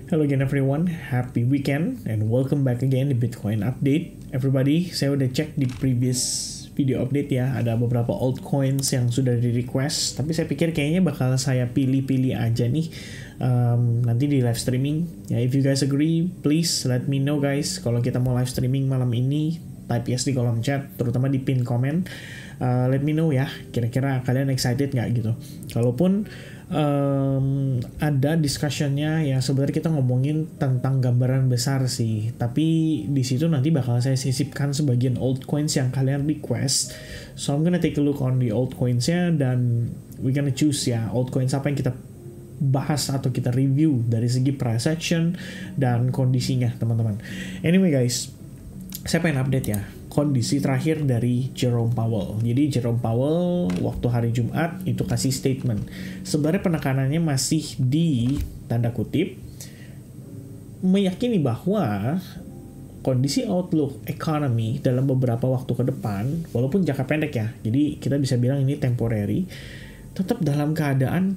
Hello again everyone, happy weekend and welcome back again di Bitcoin Update. Everybody, saya udah cek di previous video update ya, ada beberapa altcoins yang sudah di request, tapi saya pikir kayaknya bakal saya pilih-pilih aja nih nanti di live streaming. Ya, if you guys agree, please let me know guys. Kalau kita mau live streaming malam ini, type yes di kolom chat, terutama di pin komen. Let me know ya, kira-kira kalian excited nggak gitu. Kalaupun ada discussionnya ya, sebenarnya kita ngomongin tentang gambaran besar sih, tapi di situ nanti bakal saya sisipkan sebagian altcoins yang kalian request. So I'm gonna take a look on the altcoins-nya dan we gonna choose ya altcoins apa yang kita bahas atau kita review dari segi price action dan kondisinya teman-teman. Anyway guys, saya pengen update ya kondisi terakhir dari Jerome Powell. Jadi Jerome Powell waktu hari Jumat itu kasih statement. Sebenarnya penekanannya masih di tanda kutip meyakini bahwa kondisi outlook economy dalam beberapa waktu ke depan, walaupun jangka pendek ya, jadi kita bisa bilang ini temporary, tetap dalam keadaan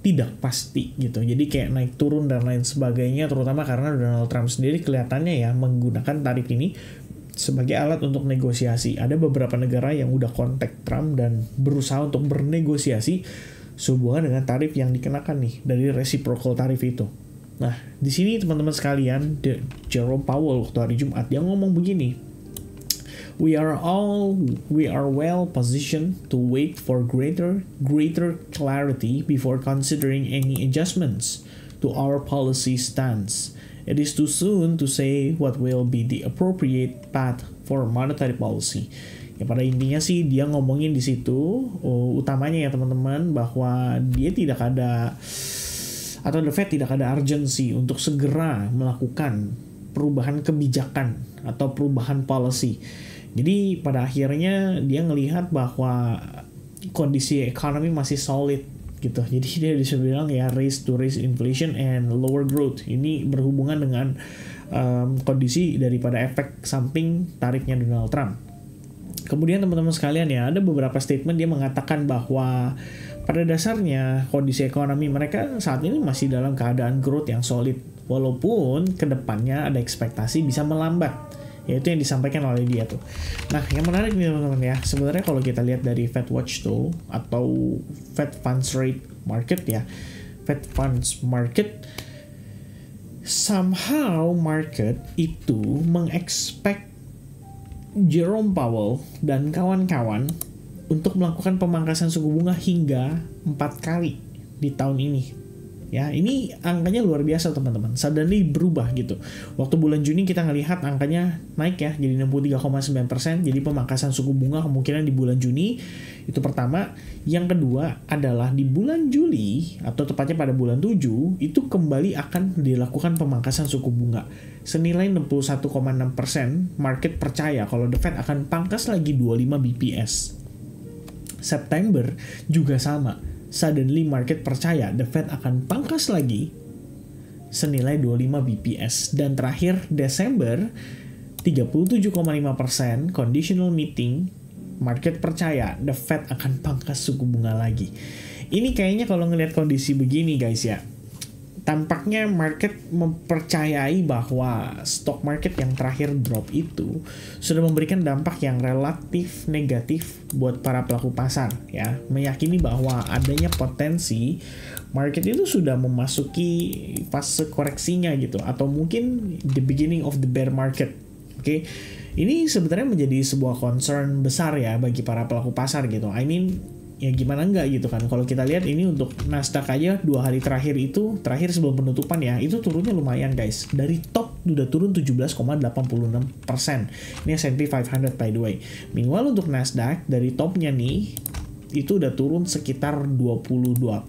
tidak pasti gitu. Jadi kayak naik turun dan lain sebagainya, terutama karena Donald Trump sendiri kelihatannya ya menggunakan tarif ini sebagai alat untuk negosiasi. Ada beberapa negara yang udah kontak Trump dan berusaha untuk bernegosiasi sehubungan dengan tarif yang dikenakan nih dari reciprocal tarif itu. Nah, di sini teman-teman sekalian, Jerome Powell waktu hari Jumat dia ngomong begini. We are well positioned to wait for greater clarity before considering any adjustments to our policy stance. It is too soon to say what will be the appropriate path for monetary policy. Ya pada intinya sih dia ngomongin di situ utamanya ya teman-teman bahwa dia tidak ada atau the Fed tidak ada urgency untuk segera melakukan perubahan kebijakan atau perubahan policy. Jadi pada akhirnya dia ngelihat bahwa kondisi ekonomi masih solid gitu. Jadi dia bisa bilang ya race to raise inflation and lower growth. Ini berhubungan dengan kondisi daripada efek samping tarifnya Donald Trump. Kemudian teman-teman sekalian ya, ada beberapa statement dia mengatakan bahwa pada dasarnya kondisi ekonomi mereka saat ini masih dalam keadaan growth yang solid. Walaupun kedepannya ada ekspektasi bisa melambat. Yaitu yang disampaikan oleh dia tuh. Nah, yang menarik nih teman-teman ya, sebenarnya kalau kita lihat dari Fed Watch Tool atau Fed Funds Rate Market ya, Fed Funds Market, somehow market itu mengexpect Jerome Powell dan kawan-kawan untuk melakukan pemangkasan suku bunga hingga 4 kali di tahun ini. Ya, ini angkanya luar biasa teman-teman. Suddenly berubah gitu. Waktu bulan Juni kita ngelihat angkanya naik ya, jadi 63,9%. Jadi pemangkasan suku bunga kemungkinan di bulan Juni itu pertama. Yang kedua adalah di bulan Juli atau tepatnya pada bulan 7 itu kembali akan dilakukan pemangkasan suku bunga senilai 61,6%. Market percaya kalau The Fed akan pangkas lagi 25 BPS. September juga sama. Suddenly market percaya The Fed akan pangkas lagi senilai 25 BPS. Dan terakhir Desember 37,5% conditional meeting, market percaya The Fed akan pangkas suku bunga lagi. Ini kayaknya kalau ngelihat kondisi begini guys ya, tampaknya market mempercayai bahwa stock market yang terakhir drop itu sudah memberikan dampak yang relatif negatif buat para pelaku pasar ya, meyakini bahwa adanya potensi market itu sudah memasuki fase koreksinya gitu, atau mungkin the beginning of the bear market. Oke. Ini sebenarnya menjadi sebuah concern besar ya bagi para pelaku pasar gitu. I mean, ya gimana enggak gitu kan. Kalau kita lihat ini untuk Nasdaq aja 2 hari terakhir itu, terakhir sebelum penutupan ya, itu turunnya lumayan guys. Dari top udah turun 17,86%. Ini S&P 500 by the way. Meanwhile untuk Nasdaq dari topnya nih itu udah turun sekitar 22%.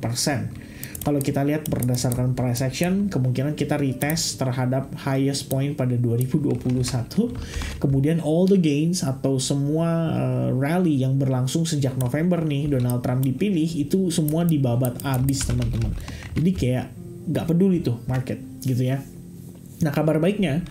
Kalau kita lihat berdasarkan price action, kemungkinan kita retest terhadap highest point pada 2021. Kemudian all the gains atau semua rally yang berlangsung sejak November nih Donald Trump dipilih, itu semua dibabat abis teman-teman. Jadi kayak nggak peduli tuh market gitu ya. Nah, kabar baiknya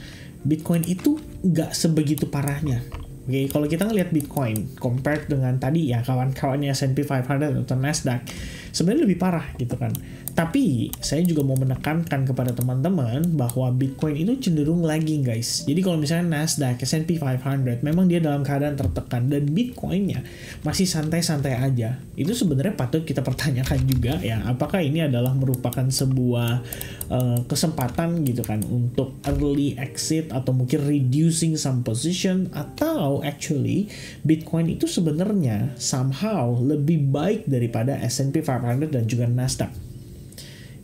Bitcoin itu nggak sebegitu parahnya. Oke, kalau kita ngelihat Bitcoin compared dengan tadi ya kawan-kawannya S&P 500 atau Nasdaq, sebenarnya lebih parah gitu kan. Tapi saya juga mau menekankan kepada teman-teman bahwa Bitcoin itu cenderung lagging guys. Jadi kalau misalnya Nasdaq, S&P 500 memang dia dalam keadaan tertekan dan Bitcoinnya masih santai-santai aja. Itu sebenarnya patut kita pertanyakan juga ya, apakah ini adalah merupakan sebuah kesempatan gitu kan untuk early exit atau mungkin reducing some position, atau actually Bitcoin itu sebenarnya somehow lebih baik daripada S&P 500 dan juga Nasdaq.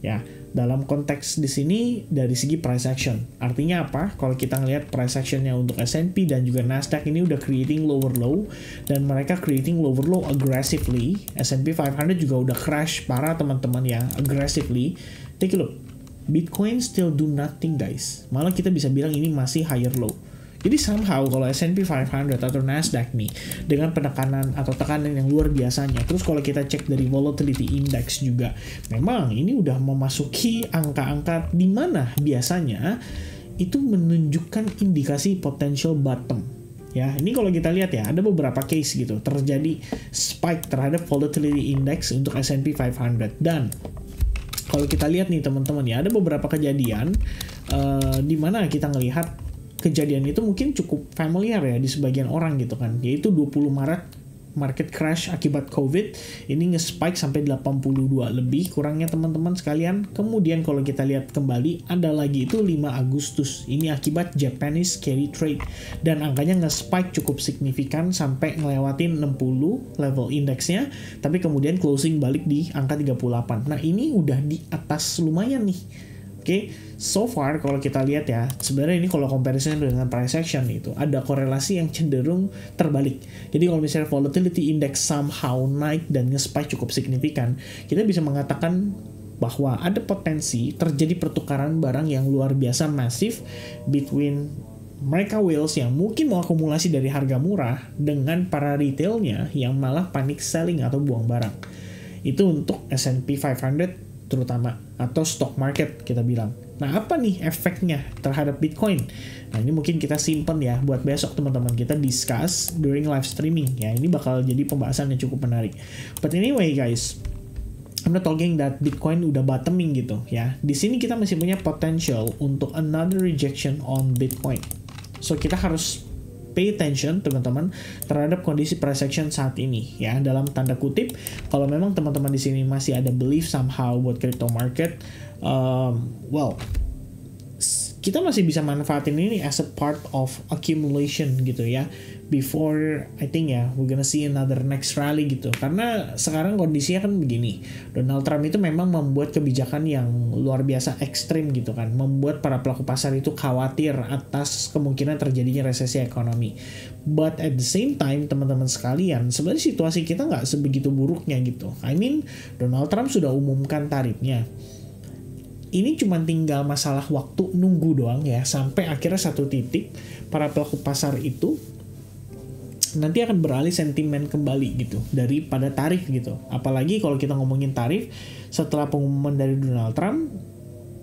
Ya, dalam konteks di sini dari segi price action. Artinya apa? Kalau kita ngelihat price actionnya untuk S&P dan juga Nasdaq ini udah creating lower low dan mereka creating lower low aggressively. S&P 500 juga udah crash parah teman-teman ya, aggressively. Take a look. Bitcoin still do nothing guys. Malah kita bisa bilang ini masih higher low. Jadi somehow kalau S&P 500 atau Nasdaq nih dengan penekanan atau tekanan yang luar biasanya, terus kalau kita cek dari volatility index juga, memang ini udah memasuki angka-angka di mana biasanya itu menunjukkan indikasi potential bottom. Ya, ini kalau kita lihat ya, ada beberapa case gitu, terjadi spike terhadap volatility index untuk S&P 500 dan kalau kita lihat nih teman-teman ya, ada beberapa kejadian di mana kita ngelihat kejadian itu mungkin cukup familiar ya di sebagian orang gitu kan, yaitu 20 Maret market crash akibat COVID, ini nge-spike sampai 82 lebih kurangnya teman-teman sekalian. Kemudian kalau kita lihat kembali, ada lagi itu 5 Agustus, ini akibat Japanese carry trade, dan angkanya nge-spike cukup signifikan sampai ngelewatin 60 level indeksnya, tapi kemudian closing balik di angka 38. Nah ini udah di atas lumayan nih. Oke, so far kalau kita lihat ya, sebenarnya ini kalau comparison dengan price action itu ada korelasi yang cenderung terbalik. Jadi kalau misalnya volatility index somehow naik dan nge-spike cukup signifikan, kita bisa mengatakan bahwa ada potensi terjadi pertukaran barang yang luar biasa masif between mereka whales yang mungkin mau akumulasi dari harga murah dengan para retailnya yang malah panic selling atau buang barang. Itu untuk S&P 500 terutama, atau stock market kita bilang. Nah apa nih efeknya terhadap Bitcoin? Nah ini mungkin kita simpen ya buat besok teman-teman kita discuss during live streaming ya, ini bakal jadi pembahasan yang cukup menarik. But anyway guys, I'm not talking that Bitcoin udah bottoming gitu ya. Di sini kita masih punya potential untuk another rejection on Bitcoin. So kita harus pay attention teman-teman terhadap kondisi price action saat ini ya, dalam tanda kutip. Kalau memang teman-teman di sini masih ada belief somehow buat crypto market, well, kita masih bisa manfaatin ini as a part of accumulation gitu ya, before I think ya we're gonna see another next rally gitu. Karena sekarang kondisinya kan begini, Donald Trump itu memang membuat kebijakan yang luar biasa ekstrim gitu kan, membuat para pelaku pasar itu khawatir atas kemungkinan terjadinya resesi ekonomi. But at the same time teman-teman sekalian, sebenarnya situasi kita nggak sebegitu buruknya gitu. I mean Donald Trump sudah umumkan tarifnya. Ini cuma tinggal masalah waktu nunggu doang ya, sampai akhirnya satu titik para pelaku pasar itu nanti akan beralih sentimen kembali gitu daripada tarif gitu. Apalagi kalau kita ngomongin tarif setelah pengumuman dari Donald Trump,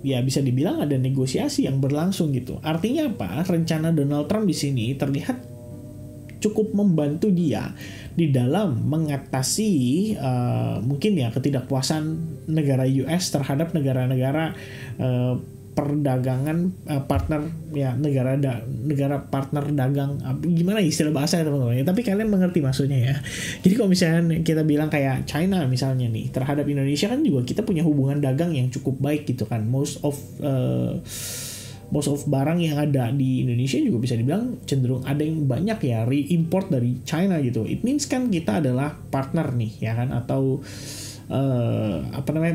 ya bisa dibilang ada negosiasi yang berlangsung gitu. Artinya apa? Rencana Donald Trump di sini terlihat cukup membantu dia di dalam mengatasi mungkin ya ketidakpuasan negara US terhadap negara-negara perdagangan partner ya, negara partner dagang, gimana istilah bahasanya teman-teman ya, tapi kalian mengerti maksudnya ya. Jadi kalau misalnya kita bilang kayak China misalnya nih terhadap Indonesia, kan juga kita punya hubungan dagang yang cukup baik gitu kan. Most of barang yang ada di Indonesia juga bisa dibilang cenderung ada yang banyak ya re-import dari China gitu. It means kan kita adalah partner nih ya kan, atau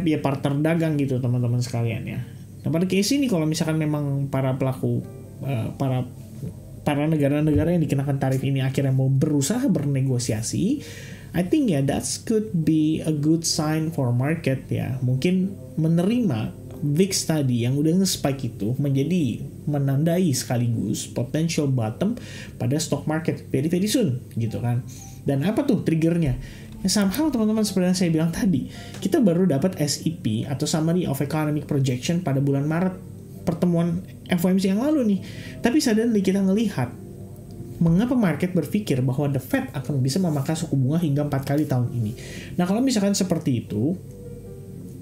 ya partner dagang gitu teman-teman sekalian ya. Nah pada case ini kalau misalkan memang para pelaku para negara-negara yang dikenakan tarif ini akhirnya mau berusaha bernegosiasi, I think ya that could be a good sign for market ya. Mungkin menerima VIX tadi yang udah nge-spike itu menjadi menandai sekaligus potential bottom pada stock market very very soon gitu kan. Dan apa tuh triggernya? Ya somehow teman-teman seperti yang saya bilang tadi, kita baru dapat SEP atau Summary of Economic Projection pada bulan Maret, pertemuan FOMC yang lalu nih. Tapi suddenly kita ngelihat mengapa market berpikir bahwa the Fed akan bisa memangkas suku bunga hingga 4 kali tahun ini. Nah kalau misalkan seperti itu,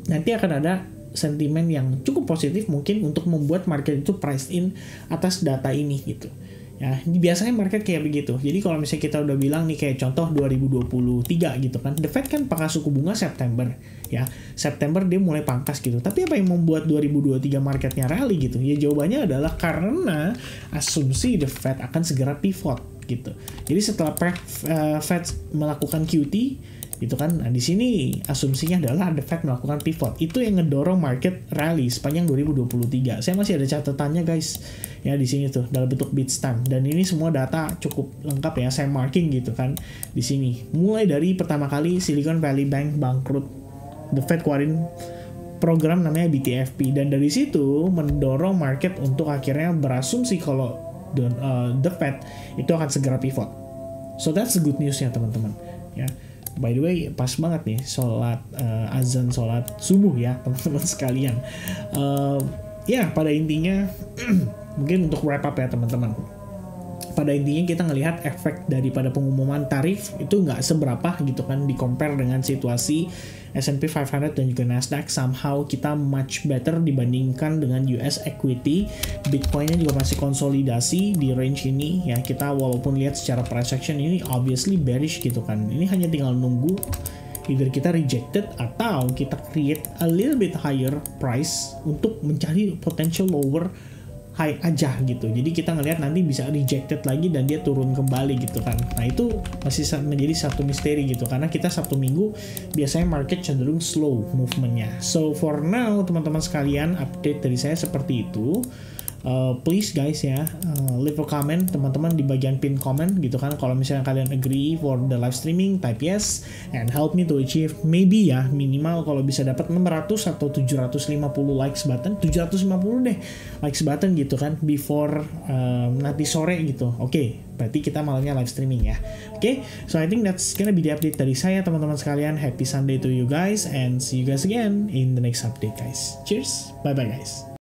nanti akan ada sentimen yang cukup positif mungkin untuk membuat market itu price in atas data ini gitu. Ya, biasanya market kayak begitu. Jadi kalau misalnya kita udah bilang nih kayak contoh 2023 gitu kan, The Fed kan pangkas suku bunga September, ya. September dia mulai pangkas gitu. Tapi apa yang membuat 2023 marketnya rally gitu? Ya jawabannya adalah karena asumsi The Fed akan segera pivot gitu. Jadi setelah Fed melakukan QT gitu kan. Nah, di sini asumsinya adalah The Fed melakukan pivot. Itu yang ngedorong market rally sepanjang 2023. Saya masih ada catatannya guys. Ya di sini tuh dalam bentuk Bitstamp, dan ini semua data cukup lengkap ya, saya marking gitu kan di sini. Mulai dari pertama kali Silicon Valley Bank bangkrut, The Fed keluarin program namanya BTFP, dan dari situ mendorong market untuk akhirnya berasumsi kalau The Fed itu akan segera pivot. So that's the good news ya teman-teman ya. By the way, pas banget nih sholat azan sholat subuh ya teman-teman sekalian. Ya pada intinya mungkin untuk wrap up ya teman-teman. Pada intinya kita ngelihat efek daripada pengumuman tarif itu nggak seberapa gitu kan, di-compare dengan situasi S&P 500 dan juga Nasdaq. Somehow kita much better dibandingkan dengan US equity. Bitcoinnya juga masih konsolidasi di range ini ya. Kita walaupun lihat secara price action ini obviously bearish gitu kan. Ini hanya tinggal nunggu either kita rejected atau kita create a little bit higher price untuk mencari potential lower high aja gitu. Jadi kita ngelihat nanti bisa rejected lagi dan dia turun kembali gitu kan. Nah itu masih menjadi satu misteri gitu, karena kita Sabtu Minggu biasanya market cenderung slow movementnya. So for now teman-teman sekalian, update dari saya seperti itu. Please guys ya, leave a comment teman-teman di bagian pin comment gitu kan. Kalau misalnya kalian agree for the live streaming, type yes and help me to achieve maybe ya minimal kalau bisa dapat 600 atau 750 likes button, 750 deh likes button gitu kan before nanti sore gitu. Oke, berarti kita malamnya live streaming ya. Oke, so I think that's gonna be the update dari saya teman-teman sekalian. Happy Sunday to you guys and see you guys again in the next update guys. Cheers, bye bye guys.